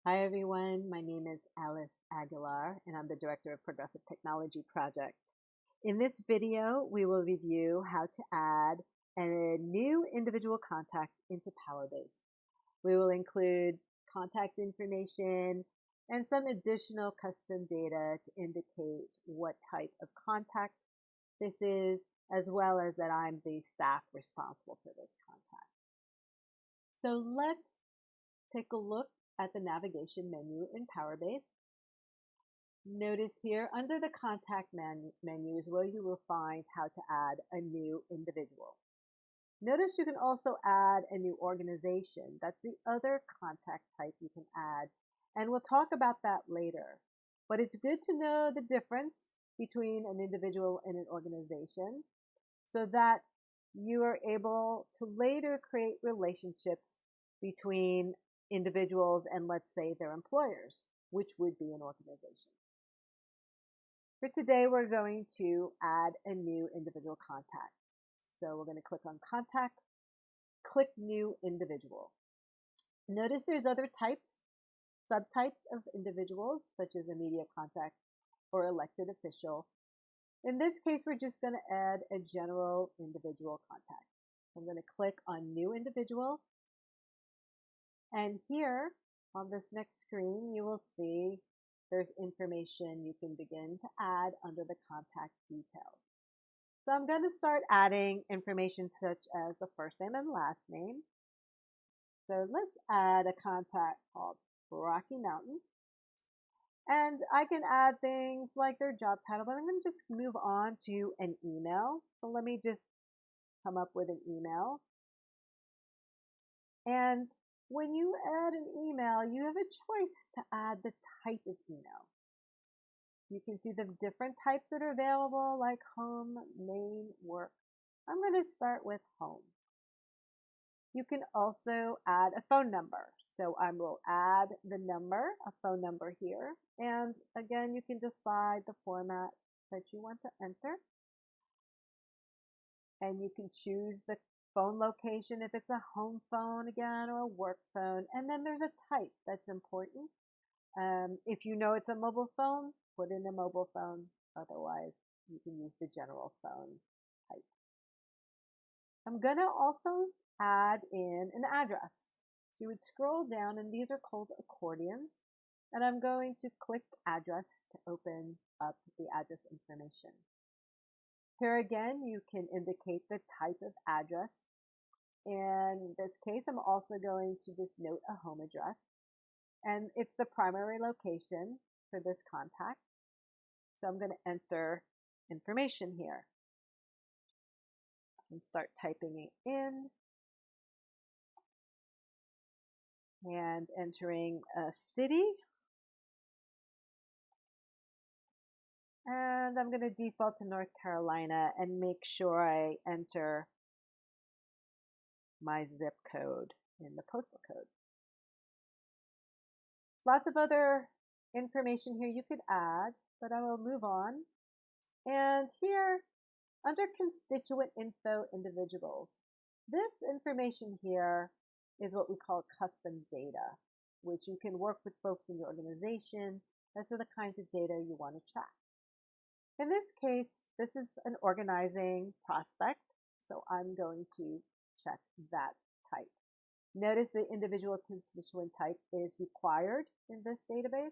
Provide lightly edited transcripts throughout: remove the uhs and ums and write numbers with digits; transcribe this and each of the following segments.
Hi everyone, my name is Alice Aguilar and I'm the Director of Progressive Technology Project. In this video, we will review how to add a new individual contact into PowerBase. We will include contact information and some additional custom data to indicate what type of contact this is, as well as that I'm the staff responsible for this contact. So let's take a look at the navigation menu in PowerBase. Notice here under the contact menu is where you will find how to add a new individual. Notice you can also add a new organization. That's the other contact type you can add, and we'll talk about that later. But it's good to know the difference between an individual and an organization so that you are able to later create relationships between individuals and, let's say, their employers, which would be an organization. For today, we're going to add a new individual contact. So we're going to click on Contact, click New Individual. Notice there's other types, subtypes of individuals, such as a media contact or elected official. In this case, we're just going to add a general individual contact. I'm going to click on New Individual. And here on this next screen, you will see there's information you can begin to add under the contact details. So I'm going to start adding information such as the first name and last name. So let's add a contact called Rocky Mountain. And I can add things like their job title, but I'm going to just move on to an email. So let me just come up with an email. And when you add an email, you have a choice to add the type of email. You can see the different types that are available, like home, main, work. I'm going to start with home. You can also add a phone number. So I will add the number, a phone number here. And again, you can decide the format that you want to enter. And you can choose the phone location if it's a home phone again, or a work phone. And then there's a type that's important. If you know it's a mobile phone, put in a mobile phone. Otherwise, you can use the general phone type. I'm going to also add in an address. So you would scroll down, and these are called accordions. And I'm going to click address to open up the address information. Here again, you can indicate the type of address. In this case, I'm also going to just note a home address. And it's the primary location for this contact. So I'm going to enter information here. I can start typing it in and entering a city. And I'm going to default to North Carolina and make sure I enter my zip code in the postal code. Lots of other information here you could add, but I will move on. And here, under constituent info individuals, this information here is what we call custom data, which you can work with folks in your organization as to the kinds of data you want to track. In this case, this is an organizing prospect, so I'm going to check that type. Notice the individual constituent type is required in this database.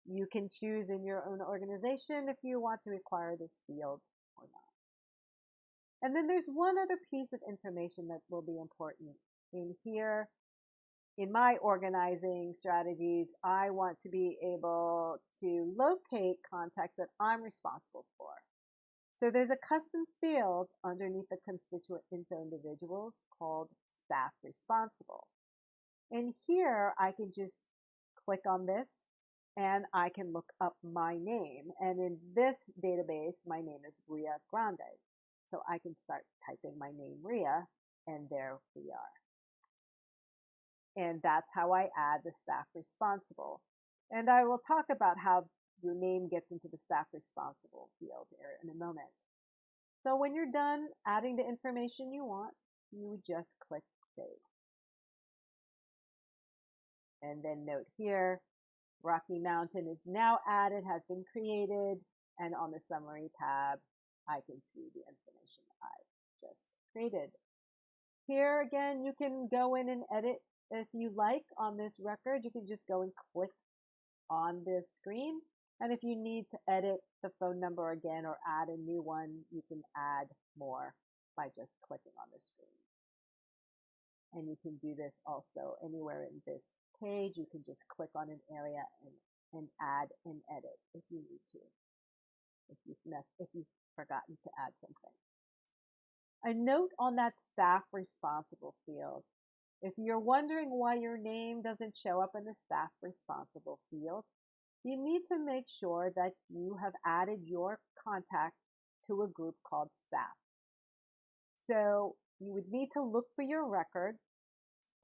You can choose in your own organization if you want to require this field or not. And then there's one other piece of information that will be important. In here, in my organizing strategies, I want to be able to locate contacts that I'm responsible for. So there's a custom field underneath the constituent info individuals called staff responsible. And here I can just click on this and I can look up my name. And in this database, my name is Ria Grande. So I can start typing my name, Ria, and there we are. And that's how I add the staff responsible. And I will talk about how your name gets into the staff responsible field here in a moment. So when you're done adding the information you want, you would just click Save. And then note here, Rocky Mountain is now added, has been created, and on the summary tab, I can see the information I just created. Here again, you can go in and edit if you like on this record. You can just go and click on the screen. And if you need to edit the phone number again or add a new one, you can add more by just clicking on the screen. And you can do this also anywhere in this page. You can just click on an area and add and edit if you need to, if you've forgotten to add something. A note on that staff responsible field. If you're wondering why your name doesn't show up in the staff responsible field, you need to make sure that you have added your contact to a group called staff. So you would need to look for your record,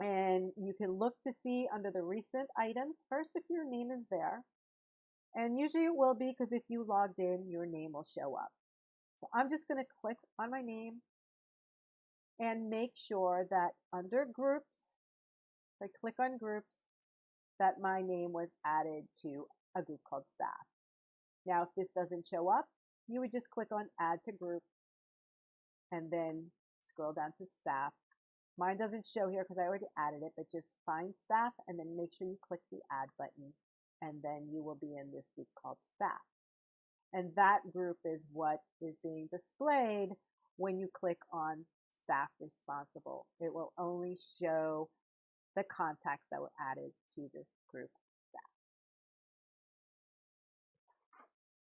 and you can look to see under the recent items first if your name is there. And usually it will be, because if you logged in, your name will show up. So I'm just going to click on my name and make sure that under groups, if I click on groups, that my name was added to a group called staff. Now, if this doesn't show up, you would just click on add to group and then scroll down to staff. Mine doesn't show here because I already added it, but just find staff and then make sure you click the add button, and then you will be in this group called staff. And that group is what is being displayed when you click on staff responsible. It will only show the contacts that were added to this group